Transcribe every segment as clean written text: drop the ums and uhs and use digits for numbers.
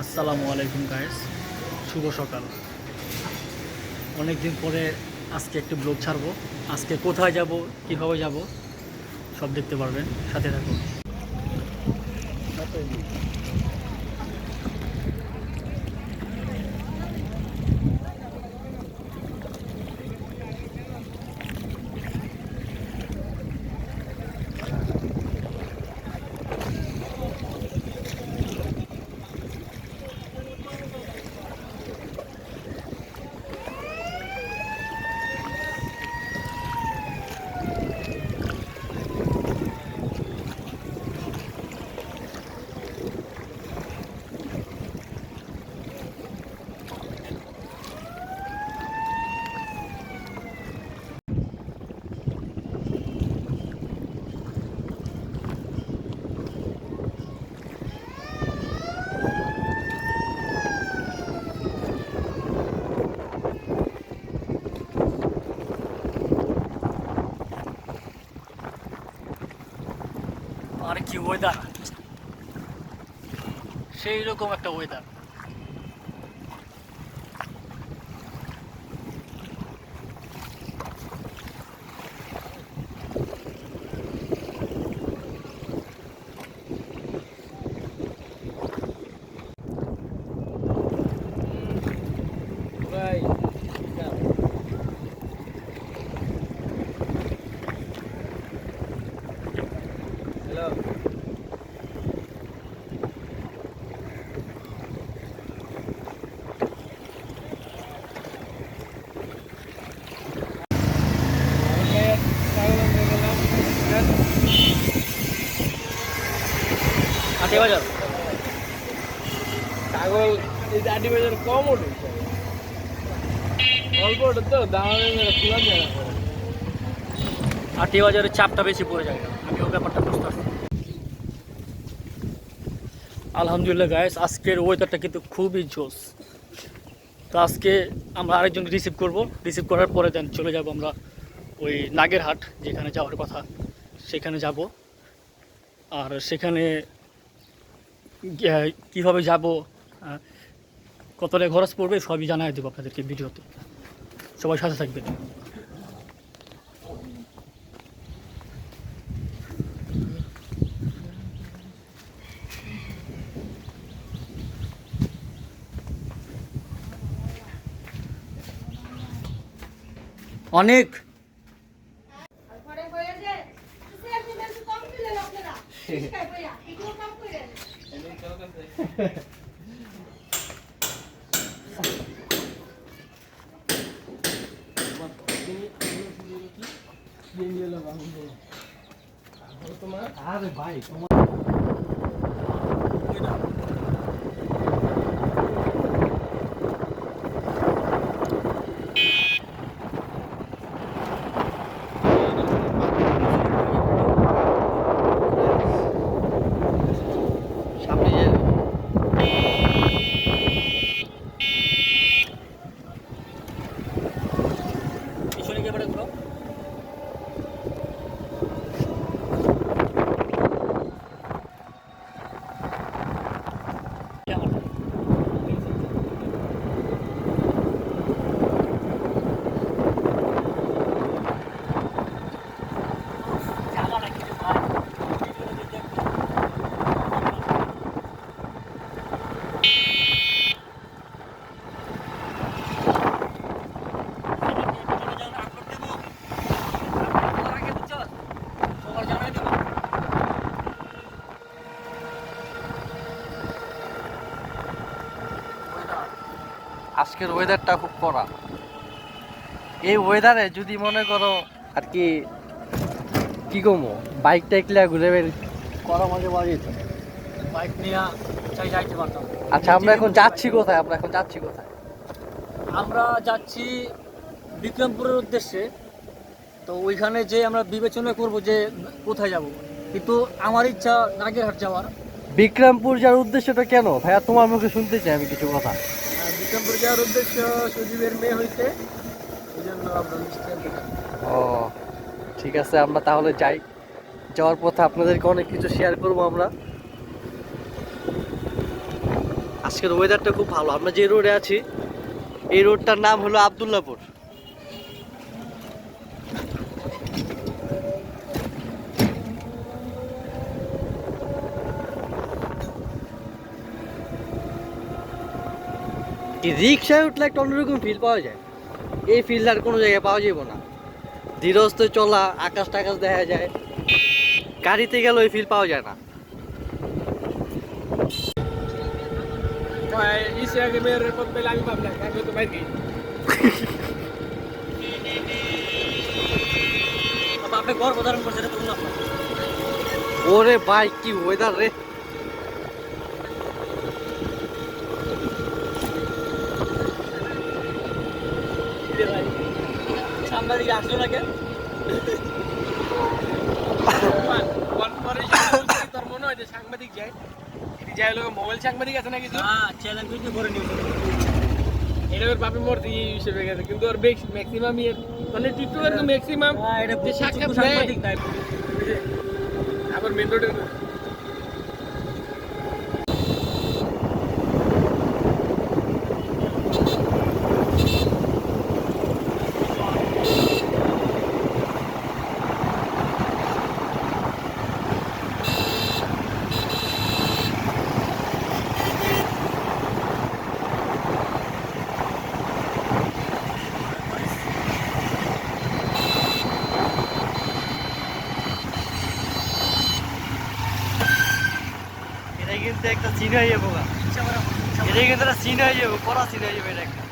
আসসালামু আলাইকুম গাইস, শুভ সকাল। অনেক দিন পরে আজকে একটি ব্লগ ছাড়বো। আজকে কোথায় যাব, কিভাবে যাব, সব দেখতে পারবেন, সাথে থাকুন। আর কি ওয়েদার, সেই রকম একটা ওয়েদার। আটি বাজার ছাগল এই যে আটি বাজার কম ওঠে, অল্প ওঠে তো দাম খোলা যায় না। আটি বাজারের চাপটা বেশি পড়ে যায়, আমি ও ব্যাপারটা বুঝতে পারছি। আলহামদুলিল্লাহ গাইস, আজকের ওয়েদারটা কিন্তু খুবই জোস। তো আজকে আমরা আরেকজন রিসিভ করব, রিসিভ করার পরে দেন চলে যাব আমরা ওই নাগেরহাট, যেখানে যাওয়ার কথা সেখানে যাব। আর সেখানে কীভাবে যাব, কত টাকা খরচ পড়বে, সবই জানাই দেবো আপনাদেরকে ভিডিওতে। সবাই সাথে থাকবেন। অনেক তোমার আরে ভাই তোমার পিছনে গিয়ে পড়ে ঘুরো। আজকের ওয়েদারটা খুব কড়া। এই ওয়েদারে যদি মনে করো আর কি কি কমো বাইক টাইকলে ঘুরে বের করা মাঝে বাড়ি বাইক নিয়ে চাই যাইতে পারতাম। আচ্ছা আমরা এখন যাচ্ছি কোথায়? আমরা যাচ্ছি বিক্রমপুরের উদ্দেশ্যে। তো ওইখানে যে আমরা বিবেচনা করব যে কোথায় যাব, কিন্তু আমার ইচ্ছা নাগেরহাট যাওয়ার। বিক্রমপুর যাওয়ার উদ্দেশ্যটা কেন ভাইয়া? তোমার মুখে শুনতে চাই আমি কিছু কথা। বিক্রমপুর যাওয়ার উদ্দেশ্য সুদীপের মেয়ে হইতে, এই জন্য আমরা মিষ্টি আনতে যাচ্ছি। ও ঠিক আছে, আমরা তাহলে যাই। যাওয়ার পথে আপনাদেরকে অনেক কিছু শেয়ার করব আমরা। আজকের ওয়েদারটা খুব ভালো। আমরা যে রোডে আছি এই রোডটার নাম হলো আব্দুল্লাহপুর। রিক্সায় উঠলে একটা অন্যরকম ফিল পাওয়া যায়, এই ফিল আর কোনো জায়গায় পাওয়া যাবে না। ধীরস্থ চলা, আকাশ টাকাশ দেখা যায়, গাড়িতে গেলে ওই ফিল পাওয়া যায় না। इससे आगे मेरे पद पे लागी बाप लगा तो बैठ गई আপনি গর্ব ধারণ করছেন এটা না ওরে ভাই কি ওয়েদার রে! সাংবাদিক আসলো না কেন? তোর মনে হয় যে সাংবাদিক যায় যাই লোক মোবাইল সাংবাদিক আছে না কিছু হ্যাঁ চ্যালেঞ্জ কিন্তু করে নিউজ এটা ওর বাপে মরতে হিসেবে গেছে কিন্তু ওর ম্যাক্সিমাম মানে টিকটকের তো ম্যাক্সিমাম এটা যে সাক্ষাৎ সাংবাদিক নাই আবার মেন রোডে এটা কিন্তু একটা সিন হয়ে যাবো, এটা কিন্তু একটা সিন হয়ে যাবো, কড়া সিন হয়ে যাবে এটা একটা।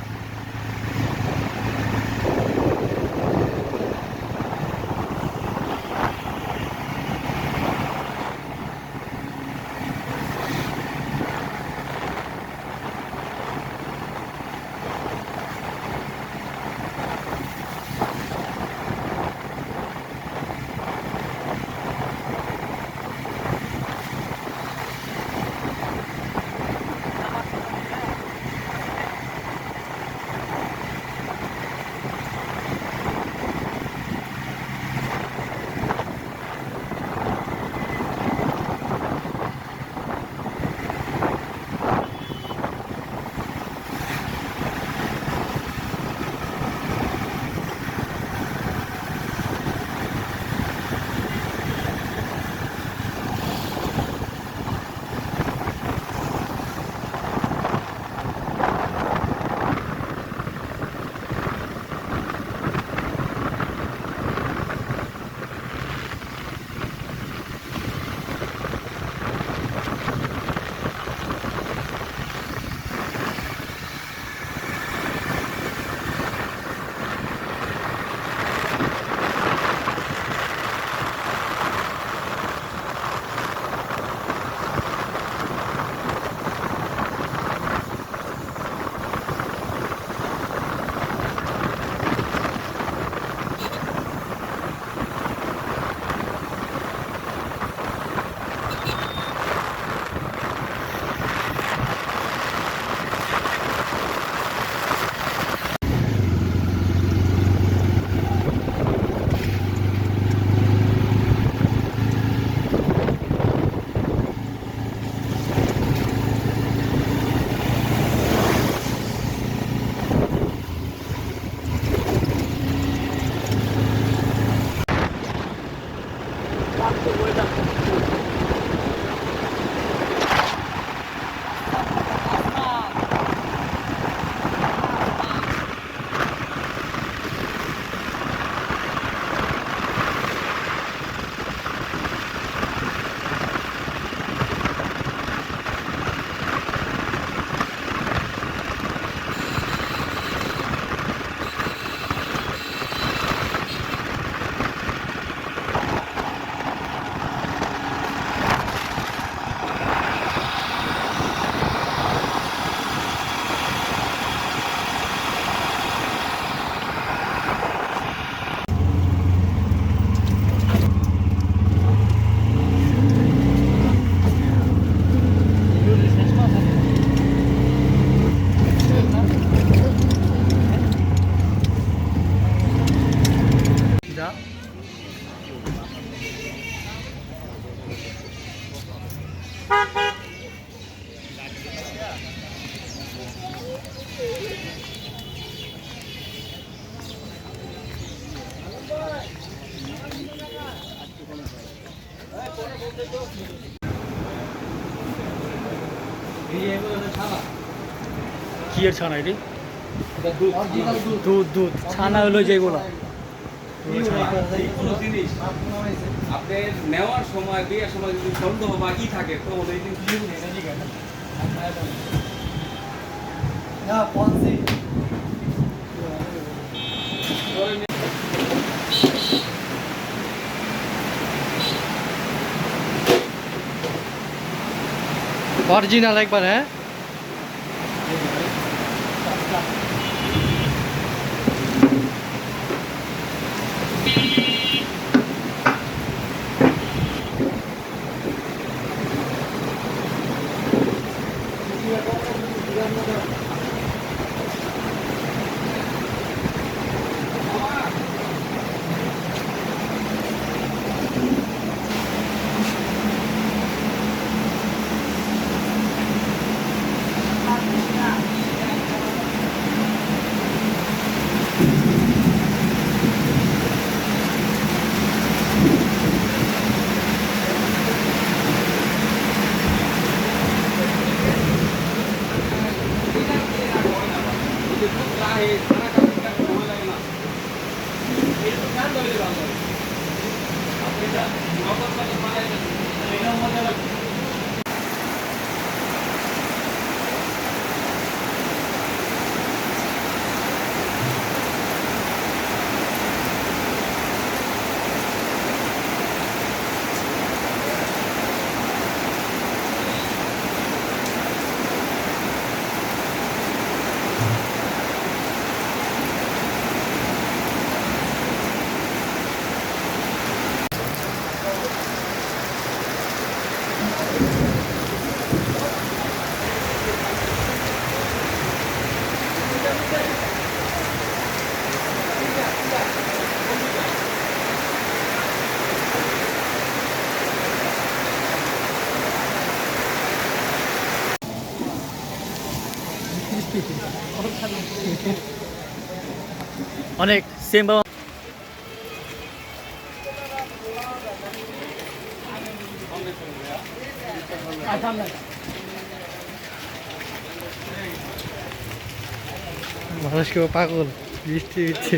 কি এর ছানা এটি? দুধ দুধ ছানা হলো যেগুলো। কোনো জিনিস আপনি নেওয়ার সময় বিয়ের সময় যদি সন্দেহ বা ই থাকে তো ওই অরিজিনাল একবার, হ্যাঁ। অনেক সেম বাবা। মানুষ কেউ পাগল, বৃষ্টি দিচ্ছে।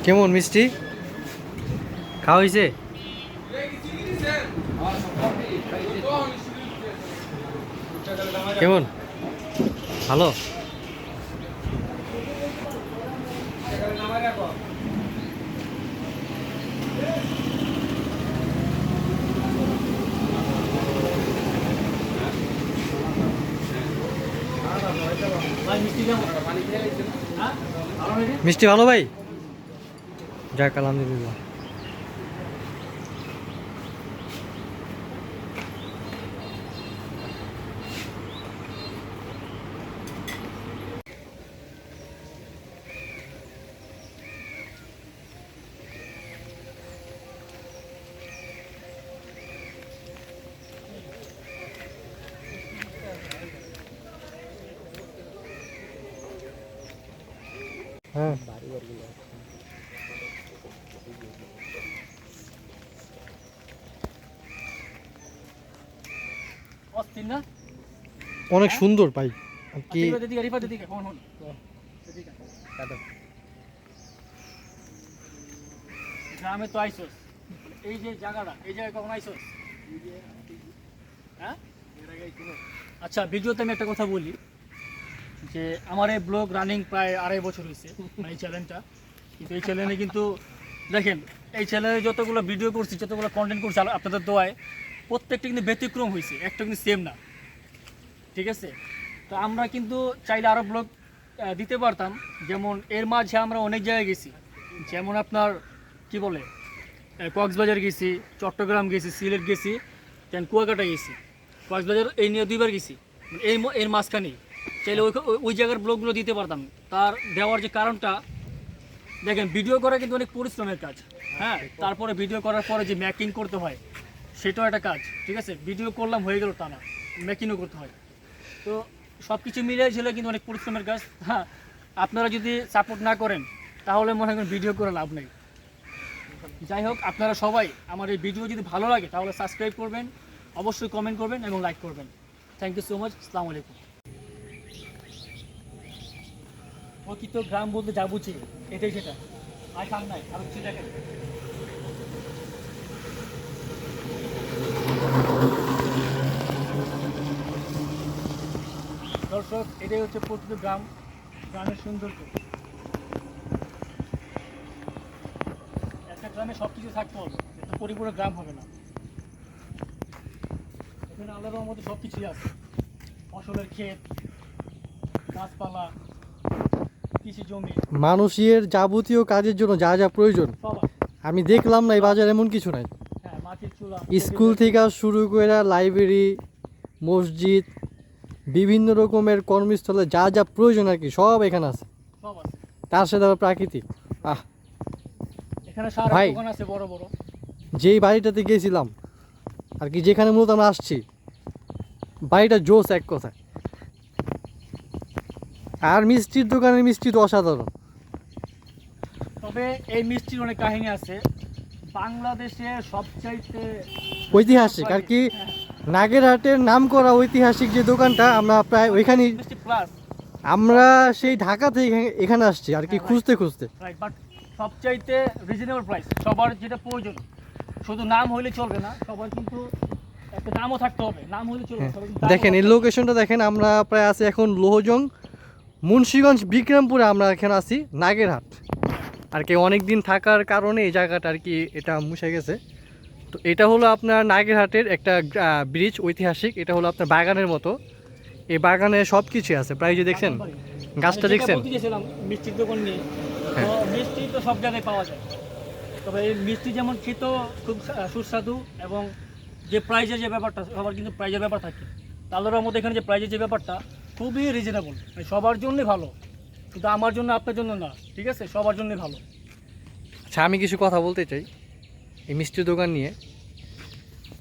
কেমন মিষ্টি খাওয়া হয়েছে? কেমন? ভালো? মিষ্টি ভালো ভাই? যাক আলহামদুলিল্লাহ। হ্যাঁ অস্থির না? অনেক সুন্দর ভাই কি গ্রামে তো আইসোস, এই যে জায়গাটা, এই জায়গায় কখন আইসোস? হ্যাঁ আচ্ছা, ভিডিওতে আমি একটা কথা বলি যে আমার এই ব্লগ রানিং প্রায় 2.5 বছর হয়েছে, মানে এই চ্যানেলটা। কিন্তু এই চ্যানেলে কিন্তু দেখেন, এই চ্যানেলে যতগুলো ভিডিও করছি, যতগুলো কন্টেন্ট করছি আপনাদের দোয়ায়, প্রত্যেকটা কিন্তু ব্যতিক্রম হয়েছে, একটা কিন্তু সেম না, ঠিক আছে? তো আমরা কিন্তু চাইলে আরও ব্লগ দিতে পারতাম, যেমন এর মাঝে আমরা অনেক জায়গায় গেছি, যেমন আপনার কি বলে কক্সবাজার গেছি, চট্টগ্রাম গেছি, সিলেট গেছি, দেন কুয়াকাটা গেছি, কক্সবাজার এই নিয়ে 2বার গেছি, এর মাঝখানেই চাইলে ওই জায়গার ব্লগগুলো দিতে পারতাম। তার দেওয়ার যে কারণটা, দেখেন ভিডিও করা কিন্তু অনেক পরিশ্রমের কাজ, হ্যাঁ, তারপরে ভিডিও করার পরে যে মেকিং করতে হয় সেটাও একটা কাজ, ঠিক আছে? ভিডিও করলাম হয়ে গেল তা না, মেকিংও করতে হয়। তো সব কিছু মিলিয়ে ছিল কিন্তু অনেক পরিশ্রমের কাজ। হ্যাঁ, আপনারা যদি সাপোর্ট না করেন তাহলে মনে হয় ভিডিও করে লাভ নেই। যাই হোক, আপনারা সবাই আমার এই ভিডিও যদি ভালো লাগে তাহলে সাবস্ক্রাইব করবেন, অবশ্যই কমেন্ট করবেন এবং লাইক করবেন। Thank you so much. আসসালামু আলাইকুম। প্রকৃত গ্রাম বলতে যা বুঝি এটাই সেটা, আর সামনে আর কিছু দেখেন। দর্শক, এটাই হচ্ছে প্রকৃত গ্রাম, গ্রামের সৌন্দর্য। একটা গ্রামে সব কিছু থাকতে হবে, একটা পরিপূর্ণ গ্রাম হবে না। এখানে আল্লাহর রহমতে সব কিছুই আছে, ফসলের ক্ষেত, গাছপালা, কৃষি জমি, মানুষের যাবতীয় কাজের জন্য যা যা প্রয়োজন সব আছে। আমি দেখলাম না এই বাজারে এমন কিছু নাই। হ্যাঁ, মাটির চুলা, স্কুল থেকে শুরু করে লাইব্রেরি, মসজিদ, বিভিন্ন রকমের কর্মস্থলে যা যা প্রয়োজন আর কি সব এখানে আছে। সব আছে। তার সাথে আবার প্রাকৃতিক। এখানে সারা ভাই। দোকান আছে বড় বড়। যেই বাড়িটাতে গেছিলাম আর কি, যেখানে মূলত আমরা আসছি, বাড়িটা জোস এক কথায়। আর মিষ্টির দোকানের মিষ্টি তো অসাধারণ। তবে এই মিষ্টির অনেক কাহিনী আছে। বাংলাদেশে সবচাইতে ঐতিহাসিক আর কি, নাগেরহাটের নাম করা ঐতিহাসিক যে দোকানটা, আমরা প্রায় ওইখানে, মিষ্টি প্লাস, আমরা সেই ঢাকা থেকে এখানে আসছি আর কি, খুঁজতে খুঁজতে। রাইট, বাট সবচাইতে রিজনেবল প্রাইস। সবার যেটা প্রয়োজন, শুধু নাম হইলে চলবে না, সবার কিন্তু একটা নামও থাকতে হবে, নাম হইলে চলবে না, সবার কিন্তু দামও দেখেন এই থাকতে হবে। লোকেশনটা দেখেন, আমরা প্রায় আছি এখন লোহজং, মুন্সিগঞ্জ, বিক্রমপুরে আমরা এখানে আছি নাগেরহাট আর কি। অনেক দিন থাকার কারণে এই জায়গাটা আর কি এটা মুছে গেছে। তো এটা হলো আপনার নাগেরহাটের একটা ব্রিজ, ঐতিহাসিক। এটা হলো আপনার বাগানের মতো, এই বাগানে সব কিছুই আছে প্রায়। যে দেখছেন গাছটা আমি যেটা দেখছেন, বলতে চেয়েছিলাম মিষ্টির দোকান নিয়ে, হ্যাঁ। তো মিষ্টি তো সব জায়গায় পাওয়া যায়, তবে এই মিষ্টি যেমন খেতেও খুব সুস্বাদু এবং যে প্রাইজের যে ব্যাপারটা, সবার কিন্তু প্রাইজের ব্যাপার থাকে। তাদের মধ্যে এখানে যে প্রাইজের যে ব্যাপারটা খুবই রিজনেবল, সবার জন্যই ভালো, কিন্তু আমার জন্য আপনার জন্য না, ঠিক আছে? সবার জন্যই ভালো। আচ্ছা আমি কিছু কথা বলতে চাই এই মিষ্টির দোকান নিয়ে।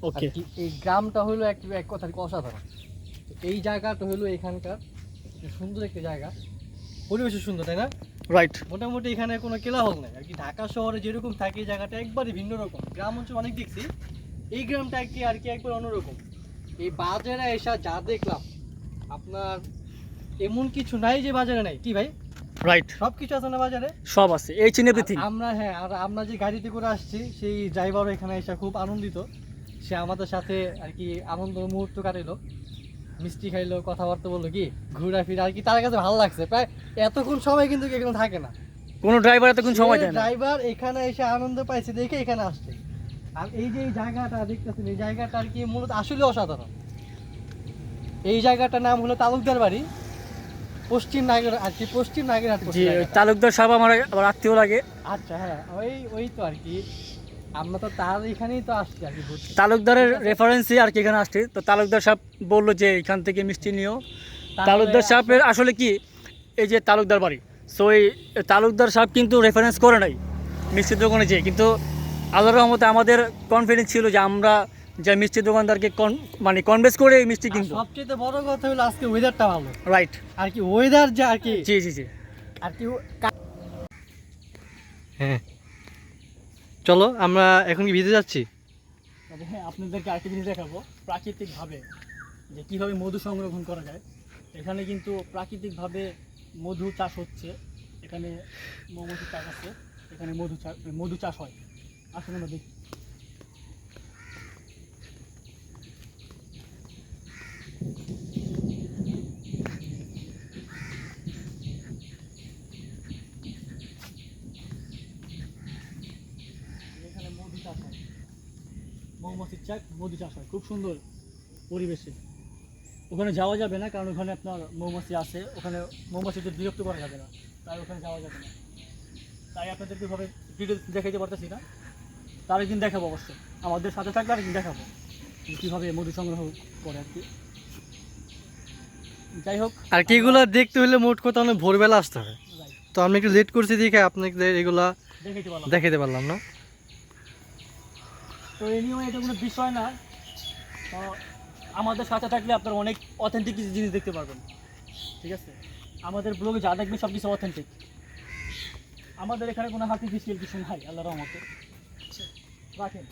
ওকে, আর কি এই গ্রামটা হলো এক কথা আর কি অসাধারণ। তো এই জায়গাটা হলো এখানকার সুন্দর একটা জায়গা, পরিবেশও সুন্দর, তাই না? রাইট। মোটামুটি এখানে কোনো কেলাহল নেই আর কি। ঢাকা শহরে যেরকম থাকে এই জায়গাটা একবারই ভিন্ন রকম। গ্রাম অঞ্চল অনেক দেখছি, এই গ্রামটা আর কি একবার অন্যরকম। এই বাজারে এসে যা দেখলাম, আপনার এমন কিছু নাই যে বাজারে নাই, কি ভাই? রাইট, সব কিছু আছে না বাজারে? সব আছে, এই চিন এভরিথিং। আমরা, হ্যাঁ, আর আমরা যে গাড়িতে করে আসছি সেই ড্রাইভারও এখানে এসে খুব আনন্দিত। সে আমাদের সাথে আর কি আনন্দ মুহূর্ত কাটাইলো, মিষ্টি খাইলো, কথাবার্তা বললো, কি ঘোরাফেরা আর কি, তার কাছে ভালো লাগছে। প্রায় এতক্ষণ সবাই কিন্তু এখানে থাকে না, কোনো ড্রাইভার এতক্ষণ সময় দেয় না। ড্রাইভার এখানে এসে আনন্দ পাইছে দেখে এখানে আসছে। আর এই যে এই জায়গাটা দেখতেছেন, এই জায়গাটা আর কি মূলত আসলে অসাধারণ। এই জায়গাটার নাম হলো তালুকদার বাড়ি, পশ্চিম নাগের আর কি, পশ্চিম নাগেরহাট। জি, তালুকদার সাহেব আমার আবার আত্মীয় লাগে। আচ্ছা, হ্যাঁ, ওই তো আর কি, আমরা তো তার এখানেই তো আসছি আর কি ঘুরতে। তালুকদারের রেফারেন্সে আর কি এখানে আসছি। তো তালুকদার সাহেব বললো যে এখান থেকে মিষ্টি নিও। তালুকদার সাহেবের আসলে কি, এই যে তালুকদার বাড়ি, সো এই তালুকদার সাহেব কিন্তু রেফারেন্স করে নাই মিষ্টির দোকানে যেয়ে, কিন্তু আল্লাহর রহমতে আমাদের কনফিডেন্স ছিল যে আমরা যে মিষ্টির দোকানদারকে মানে কনভিন্স করে এই মিষ্টি কিনবো। সবচেয়ে বড় কথা হলো আজকে ওয়েদারটা ভালো রাইট, আর কি, ওয়েদার যে আর কি, জি জি জি। আর কি হ্যাঁ, চলো আমরা এখন কি ভিজে যাচ্ছি। তবে হ্যাঁ, আপনাদেরকে আরেকটা জিনিস দেখাবো প্রাকৃতিকভাবে যে কীভাবে মধু সংরক্ষণ করা যায়। এখানে কিন্তু প্রাকৃতিকভাবে মধু চাষ হচ্ছে, এখানে মৌমাছি চাষ আছে, এখানে মধু চাষ হয়। আসলে আমরা দেখি। মৌমাছির চাক মধু চাষ হয় খুব সুন্দর পরিবেশে। ওখানে যাওয়া যাবে না কারণ ওখানে আপনার মৌমাছি আছে, ওখানে মৌমাছিদের বিরক্ত করা যাবে না, তাই ওখানে যাওয়া যাবে না। তাই আপনাদেরকে ভাবে ভিডিও দেখাইতে পারতেছি না, তার একদিন দেখাবো অবশ্যই, আমাদের সাথে থাকলে আরেকদিন দেখাবো যে কীভাবে মধু সংগ্রহ করে আর কি। যাই হোক, আর কি এগুলো দেখতে হলে মোট কথা অনেক ভোরবেলা আসতে হবে, যাই তো আমি একটু লেট করছি দেখে আপনাদের এগুলা দেখাইতে পারলাম। দেখাতে পারলাম না। তো এই নিয়েও এটা কোনো বিষয় না, তো আমাদের সাথে থাকলে আপনারা অনেক অথেন্টিক কিছু জিনিস দেখতে পারবেন, ঠিক আছে? আমাদের ব্লগে যা দেখবেন সব কিছু অথেন্টিক, আমাদের এখানে কোনো আর্টিফিশিয়াল কিছু নাই, আল্লাহর রহমতে। রাখেন।